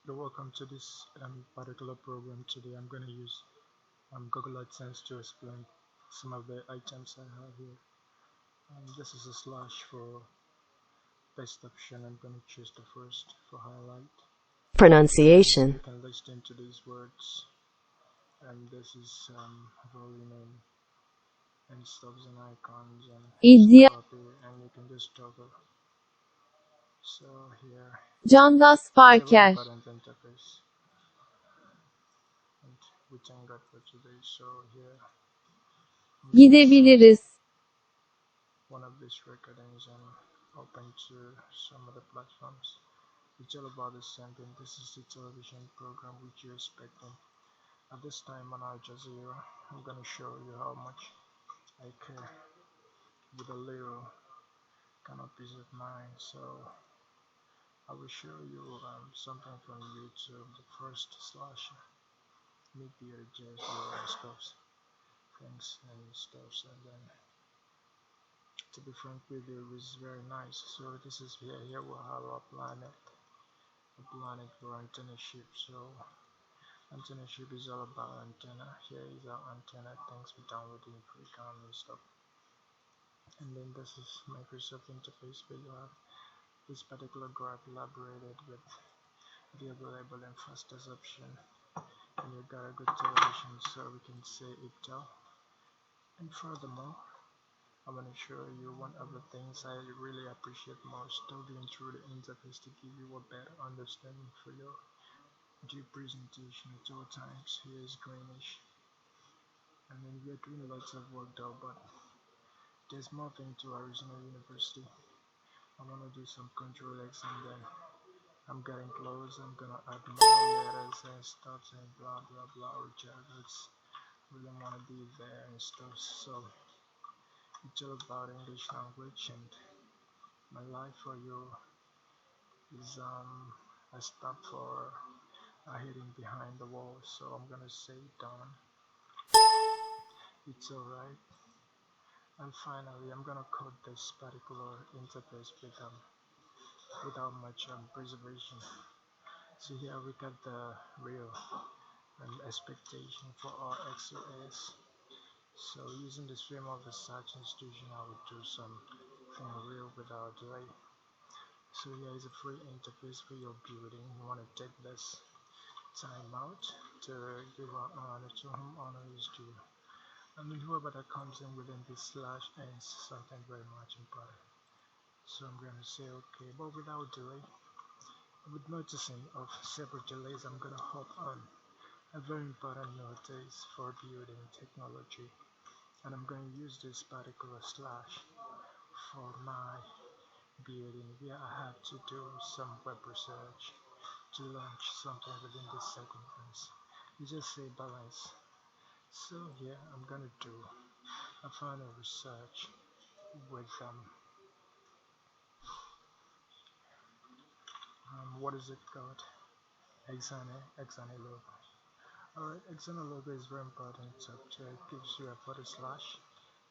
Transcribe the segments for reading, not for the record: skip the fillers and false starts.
You're welcome to this particular program. Today I'm going to use Google AdSense to explain some of the items I have here. This is a slash for best option. I'm going to choose the first for highlight. And you Pronunciation. can listen to these words. And this is volume and stubs and icons and İddia. copy, and you can just toggle. So here, Candace it's a very Parker. important interface, and we thank God for today. So here, I'm going to select Gidebiliriz. one of these recordings and open to some of the platforms. It's all about the same thing. This is the television program which you're expecting. At this time on Al Jazeera, I'm going to show you how much I care with a little kind of peace of mind. So I will show you something from YouTube, the first slash media Jazeera and stuff, things and stuff, and then to be frank with you, it's very nice. So this is here we have a planet for antenna ship. So antenna ship is all about antenna. Here is our antenna, things we downloaded in Freecam and stuff. And then this is Microsoft interface where you have this particular graph elaborated with the available and fastest option. And you got a good television, so we can say it tell. And furthermore, I'm going to show you one of the things I really appreciate most, studying through the interface to give you a better understanding for your due presentation at all times. Here is greenish, and then we're doing lots of work though, but there's more thing to Arizona University. I want to do some control X, and then I'm getting close. I'm gonna add more letters and stuff and blah blah blah, which I really want to be there and stuff. So it's all about English language, and my life for you is a stop for hiding behind the wall. So I'm gonna say done. It's alright. And finally, I'm gonna code this particular interface without much preservation. So here we got the real expectation for our XOS. So using the stream of the search institution, I would do something real without delay. So here is a free interface for your building. You want to take this time out to give our honor to whom honor is due. And then whoever that comes in within this slash ends something very much important. So I'm going to say okay, but without delay. With noticing of separate delays, I'm going to hop on a very important notice for building technology, and I'm going to use this particular slash for my building where I have to do some web research to launch something within this circumference. You just say balance. So here I'm gonna do a final research with what is it called? Exane logo. Alright, Exane logo is very important. So it gives you a forward slash,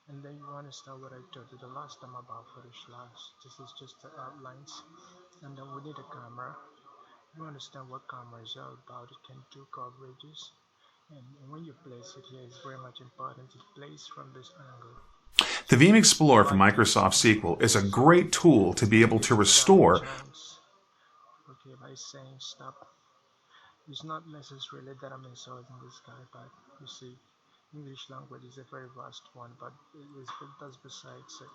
and then you understand what I told you the last time about forward slash. This is just the outlines, and then we need a camera. You understand what camera is all about. It can do coverages, and when you place it here, it's very much important. It plays from this angle. The Veeam Explorer from Microsoft SQL is a great tool to be able to restore. Okay, by saying stop. It's not necessarily that I'm insulting this guy, but you see, English language is a very vast one, but that's besides it.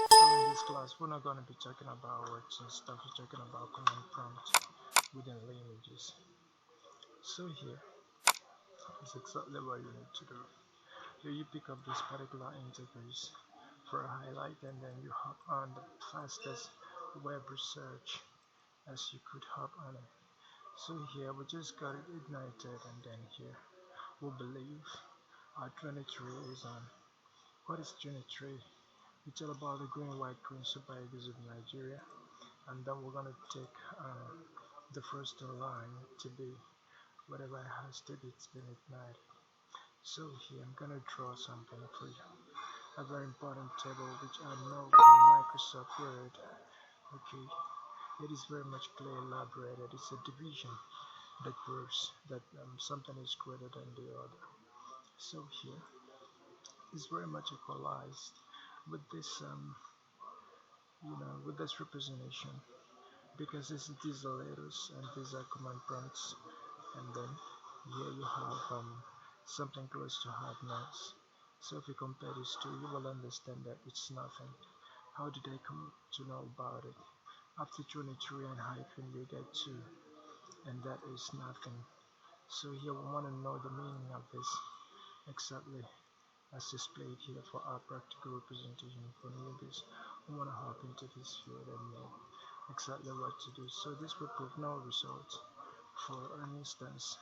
So in this class, we're not going to be talking about words and stuff. We're talking about command prompt within languages. So here is exactly what you need to do. So you pick up this particular interface for a highlight, and then you hop on the fastest web research as you could hop on it. So here we just got it ignited, and then here we believe our 23 is on. What is 23? It's all about the green, white, green super eagles of Nigeria, and then we're gonna take the first line to be whatever it has to be. It's been ignited. So here I'm gonna draw something for you, a very important table which I know from Microsoft Word. Okay, It is very much clear elaborated. It's a division that proves that something is greater than the other. So here is very much equalized with this with this representation, because these are letters and these are command prompts, and then here you have something close to hardness. So if you compare these two, you will understand that it's nothing. How did I come to know about it? After 23 and hyphen you get 2, and that is nothing. So here we want to know the meaning of this exactly as displayed here for our practical representation for newbies who want to hop into this field and know exactly what to do. So this will prove no result. For an instance,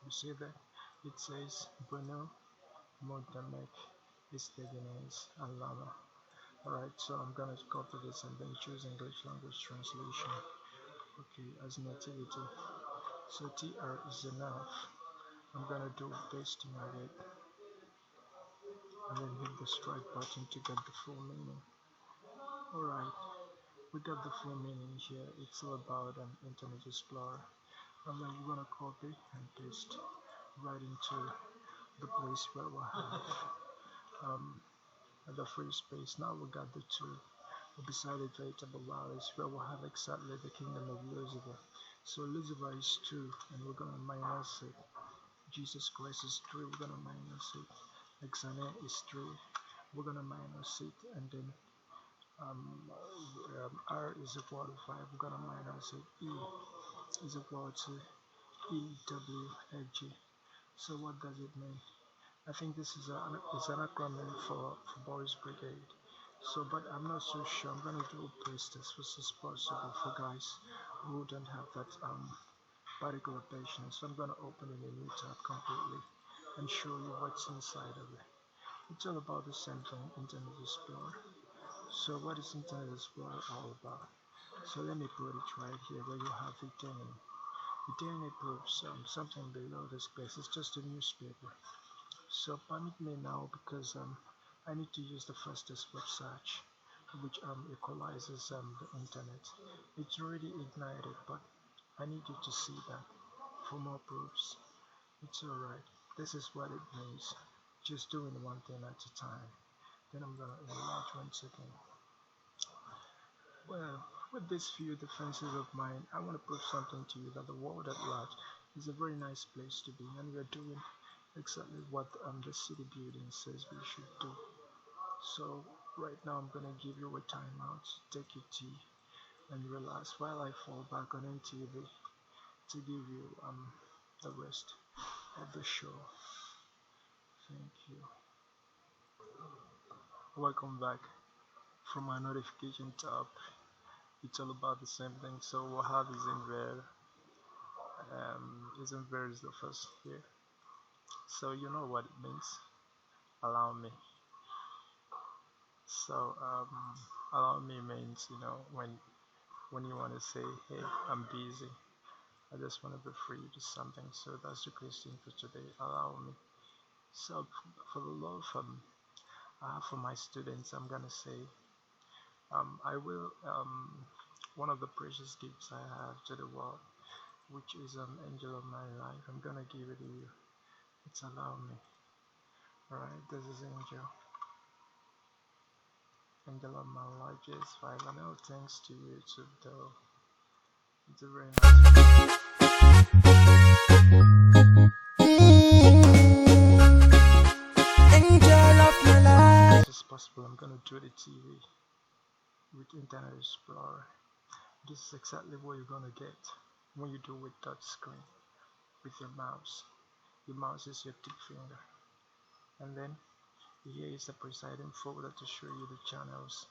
you see that it says Bruno Montamek Estebanez and Lama. Alright, so I'm gonna copy this and then choose English language translation. Okay, as nativity. So TR is enough. I'm gonna do pasting of it and then hit the strike button to get the full meaning. Alright, we got the full meaning here. It's all about an Internet Explorer. And then we're gonna copy and paste right into the place where we have the free space. Now we got the two beside it veritable values where we have exactly the kingdom of Lucifer. So Lucifer is 2 and we're gonna minus it. Jesus Christ is 3, we're gonna minus it. Exane is 3, we're gonna minus it, and then R is equal to 5, we're gonna minus it. E is equal to EWFG. So what does it mean? I think this is an acronym for Boys Brigade. So, but I'm not so sure. I'm gonna do paste as fast as possible for guys who don't have that particular patience. So I'm gonna open in a new tab completely and show you what's inside of it. It's all about the same thing, Internet Explorer. So what is Internet Explorer all about? So let me put it right here where you have Eternity. Eternity proves something below this place. It's just a newspaper. So permit me now because I need to use the fastest web search, which equalizes the internet. It's already ignited, but I need you to see that for more proofs. It's alright. This is what it means. Just doing one thing at a time. Then I'm gonna enlarge once again. Well, with these few defenses of mine, I want to prove something to you that the world at large is a very nice place to be, and we are doing exactly what the city building says we should do. So right now I'm gonna give you a timeout, take your tea and relax while I fall back on NTV to give you the rest of the show. Thank you. Welcome back from my notification tab. It's all about the same thing. So what have is in there. Isn't there is the first here. So you know what it means. Allow me. So allow me means when you want to say, hey, I'm busy, I just want to be free to do something. So that's the question for today. Allow me. So for the love I have for my students, I'm gonna say I will one of the precious gifts I have to the world, which is angel of my life. I'm gonna give it to you. It's allow me. Alright, this is angel. Angel of my life is 5. And all thanks to you to do. It's a very nice angel of my life. This is possible. I'm gonna do the TV with Internet Explorer. This is exactly what you're gonna get when you do with touch screen with your mouse. Your mouse is your tip finger, and then here is the presiding folder to show you the channels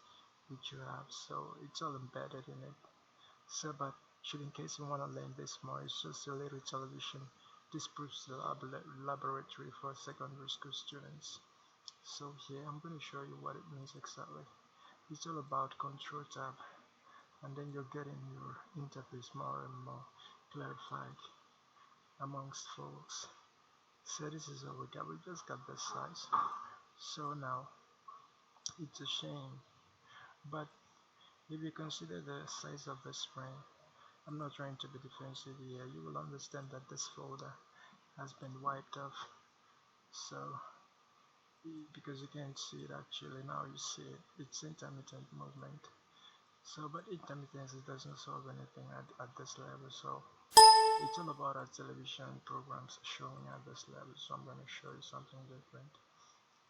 which you have. So it's all embedded in it. So, but should in case you want to learn this more, it's just a little television. This proves the laboratory for secondary school students. So here I'm going to show you what it means exactly. It's all about control tab, and then you're getting your interface more and more clarified amongst folks. So this is all we got. We just got this size. So now it's a shame, but If you consider the size of this frame, I'm not trying to be defensive here, you will understand that this folder has been wiped off. So because you can't see it actually, now you see it, it's intermittent movement. So but intermittency doesn't solve anything at this level, so it's all about our television programs showing at this level. So I'm going to show you something different.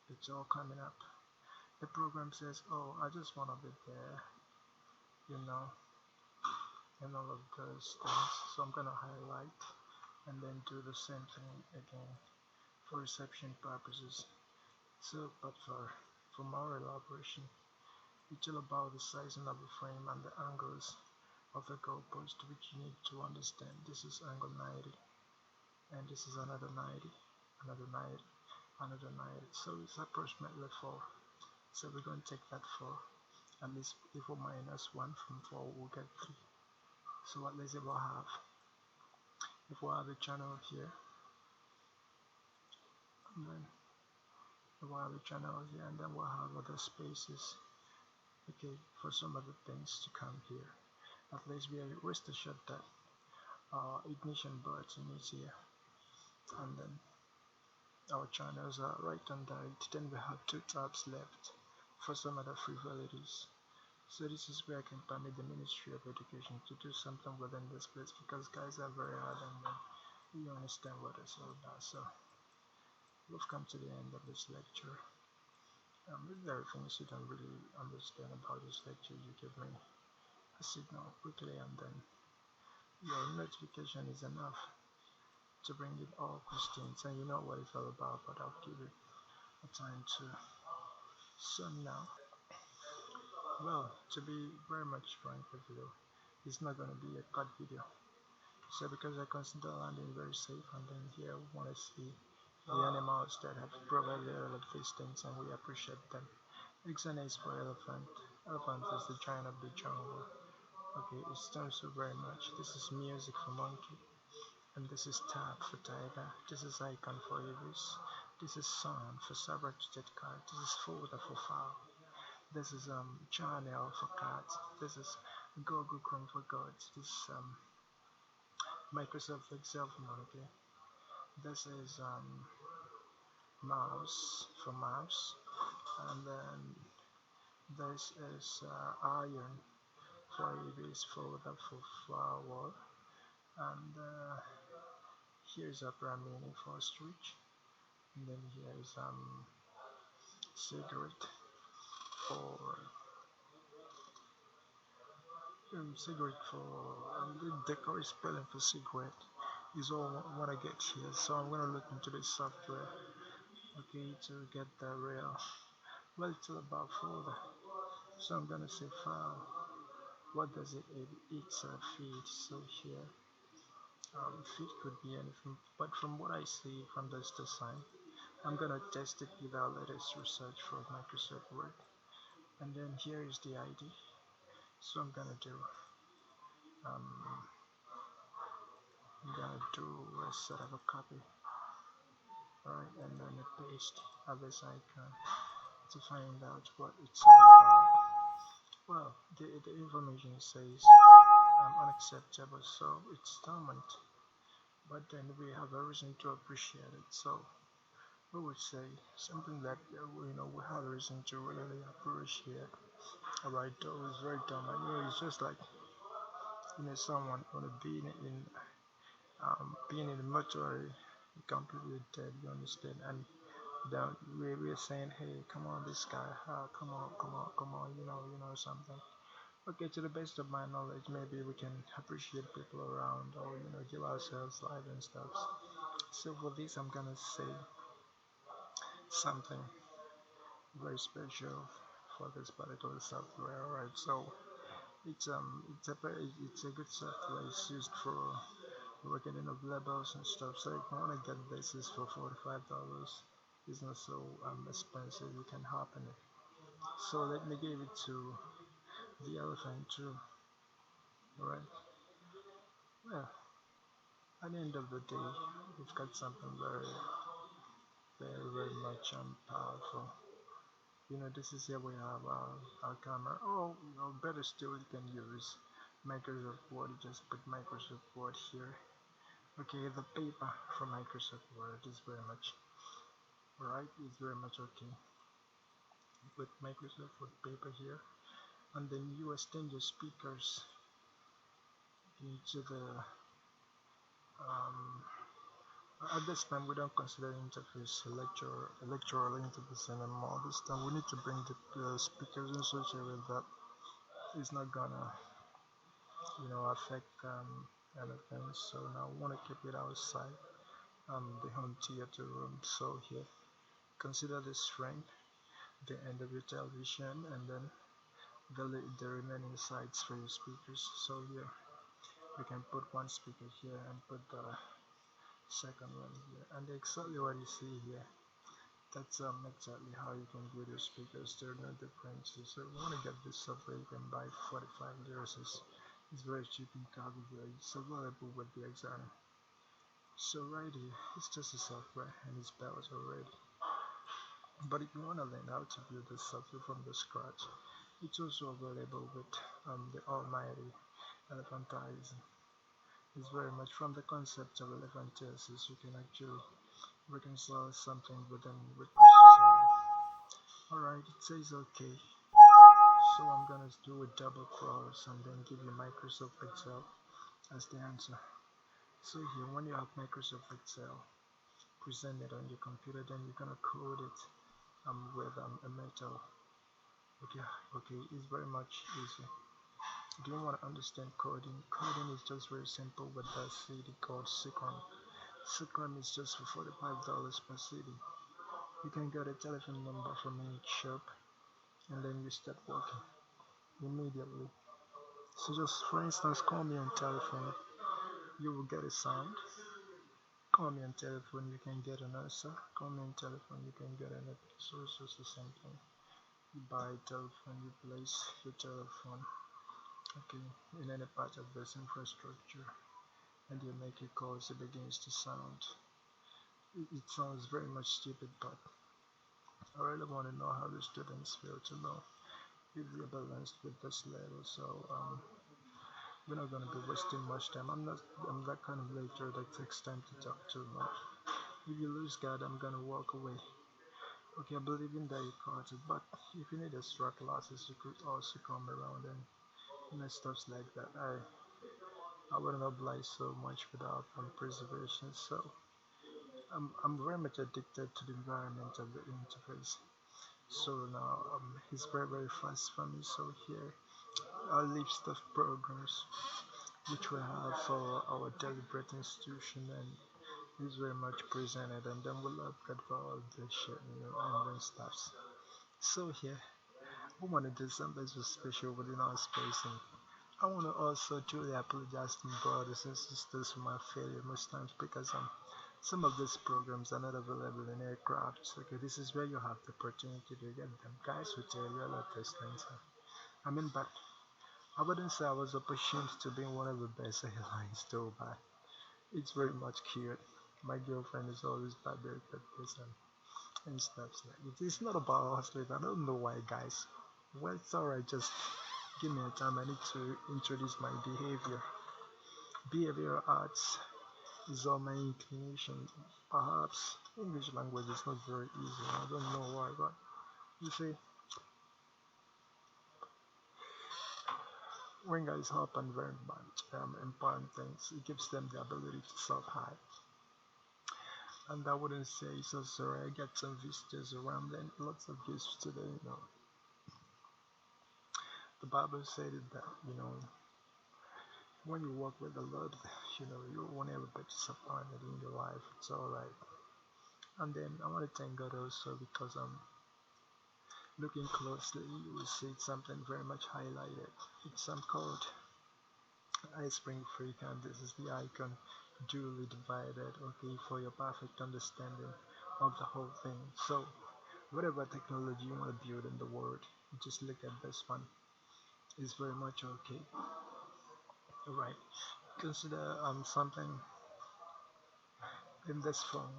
It's all coming up. The program says, oh, I just want to be there, you know, and all of those things. So I'm going to highlight and then do the same thing again for reception purposes. So but for more elaboration, it's all about the sizing of the frame and the angles of the goalpost, which you need to understand. This is angle 90, and this is another 90, another 90, another 90. So it's approximately 4. So we're going to take that 4, and this if we minus 1 from 4, we'll get 3. So at least it will have, if we have a channel here, and then we'll have a channel here, and then we'll have other spaces, okay, for some other things to come here. At least we are rest assured that ignition button is here, and then our channels are right under it. Then we have 2 tabs left for some other frivolities. So this is where I can permit the Ministry of Education to do something within this place, because guys are very hard, and you understand what it's all about. So we've come to the end of this lecture. If there are things you don't really understand about this lecture, you give me a signal quickly, and then your notification is enough to bring in all questions, and you know what it's all about, but I'll give it a time to. So now, well, to be very much frank with you, it's not going to be a cut video. So because I consider landing very safe, and then here we want to see the animals that have provided all of these things, and we appreciate them. Xana is for elephant. Elephant is the giant of the jungle. Okay, it stands for very much. This is music for monkey, and this is tab for tiger. This is icon for ibis. This is sound for saber-tooted cat. This is folder for file. This is channel for cats. This is Google Chrome for gods. This is Microsoft Excel for monkey. This is mouse for mouse, and then this is iron for ibis, folder for flower, and here's Opera Mini for switch, and then here's cigarette for cigarette for the decor spelling for cigarette is all what I get here. So I'm gonna look into the software, okay, to get the real, well, it's all about folder. So I'm gonna say file. What does it aid? It's a feed. So here feed could be anything, but from what I see from this design, I'm gonna test it with our latest research for Microsoft Word, and then here is the ID. So um, I'm gonna do a set of a copy, right, and then a paste of this icon to find out what it's all about. Well, the information says unacceptable, so it's dormant, but then we have a reason to appreciate it. So we would say something that we have a reason to really appreciate. Alright, though it's very dumb. It's just like someone being being in the mortuary, completely dead. You understand? And then we're saying, hey, come on, this guy, come on, come on, come on, something. Okay, to the best of my knowledge, maybe we can appreciate people around, or give ourselves life and stuff. So for this, I'm gonna say something very special for this particular software. Alright, so it's a good software. It's used for working in of labels and stuff. So if you wanna get this, is for $45. It's not so expensive. You can hop in it. So let me give it to the elephant too. Alright. Well, at the end of the day, we've got something very, very, very much powerful. This is here we have our camera. Oh, better still, you can use Microsoft Word. You just put Microsoft Word here. Okay, the paper from Microsoft Word is very much right. It's very much okay. Put Microsoft Word paper here, and then you extend your speakers into the um, at this time we don't consider interface electoral interface anymore. This time we need to bring the speakers in such a way that it's not gonna affect anything. So now we want to keep it outside the home theater room. So here consider this frame, the end of your television, and then the remaining sides for your speakers. So here we can put one speaker here and put the second one here, and exactly what you see here, that's exactly how you can view your speakers. There are no differences. So if you want to get this software, you can buy 45 euros. It's very cheap in Calgary. It's available with the exam. So right here, it's just a software and it's built already. But if you want to learn how to build this software from the scratch, it's also available with the almighty Elephantize. It's very much from the concept of Elephantiasis. You can actually reconcile something within with precision. Alright, it says okay. So I'm gonna do a double cross and then give you Microsoft Excel as the answer. So here, when you have Microsoft Excel presented on your computer, then you're gonna code it with a metal. Okay, it's very much easy. Do you want to understand coding? Coding is just very simple with the CD called Sequam. Sequam is just for $45 per CD. You can get a telephone number from any shop and then you start working immediately. So just for instance, call me on telephone, you will get a sound. Call me on telephone, you can get an answer. Call me on telephone, you can get an episode. So it's just the same thing. You buy a telephone, you place your telephone, okay, in any part of this infrastructure, and you make a call, so it begins to sound. It sounds very much stupid, but I really want to know how the students feel to know if they're balanced with this level. So we're not going to be wasting much time. I'm that kind of lecturer that takes time to talk too much. If you lose God, I'm going to walk away. Okay, I believe in that you caught it, but if you need extra classes, you could also come around and stuff like that. I wouldn't oblige so much without preservation. So I'm very much addicted to the environment of the interface. So now it's very fast for me. So here our leave stuff programs which we have for our deliberate institution, and is very much presented, and then we'll upgrade for all this shit, and then stuffs. So here we want to do something so special within our space, and I want to also truly apologize to my brothers and sisters for my failure most times, because some of these programs are not available in aircraft. Okay, this is where you have the opportunity to get them. Guys will tell you a lot of these things. But I wouldn't say I was opportuned to be one of the best airlines though, but it's very much cute. My girlfriend is always bad at this and stuff like it. It's not about hustling. I don't know why, guys. Well, it's alright. Just give me a time. I need to introduce my behavior. Behavioral arts is all my inclination. Perhaps English language is not very easy. I don't know why, but you see, when guys hop on very much important things, it gives them the ability to self-hide. And I wouldn't say so. Sorry, I get some visitors around and lots of gifts today. The Bible said it that when you walk with the Lord, you won't ever be disappointed in your life. It's all right. And then I want to thank God also because looking closely, you will see something very much highlighted. It's called iSpring Freak, and this is the icon duly divided, okay, for your perfect understanding of the whole thing. So whatever technology you want to build in the world, just look at this one. It's very much okay. Alright. Consider something in this phone.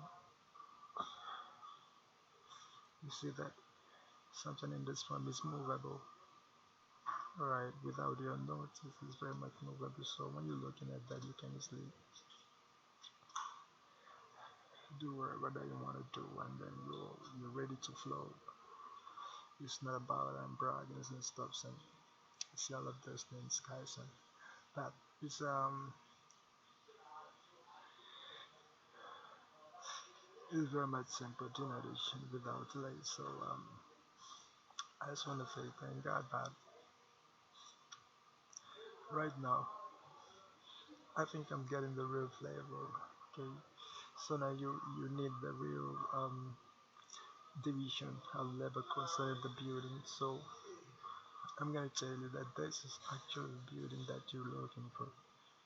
You see that Something in this form is movable. Alright, without your notice, it's very much movable. So when you're looking at that, you can easily do whatever you want to do, and then you're ready to flow. It's not about bragging and stuff, and see all of those things, guys. And but it's very much simple generation without delay. So I just want to say thank God. But right now, I think I'm getting the real flavor. Okay, so now you need the real division of level concerning the building. So I'm gonna tell you that this is actually the building that you're looking for.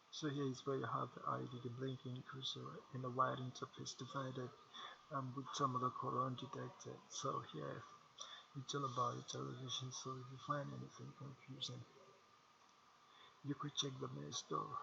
So here is where you have the ID, the blinking cursor, and the white interface divided with some of the color undetected. So here it's all about your television. So if you find anything confusing, you could check the main store.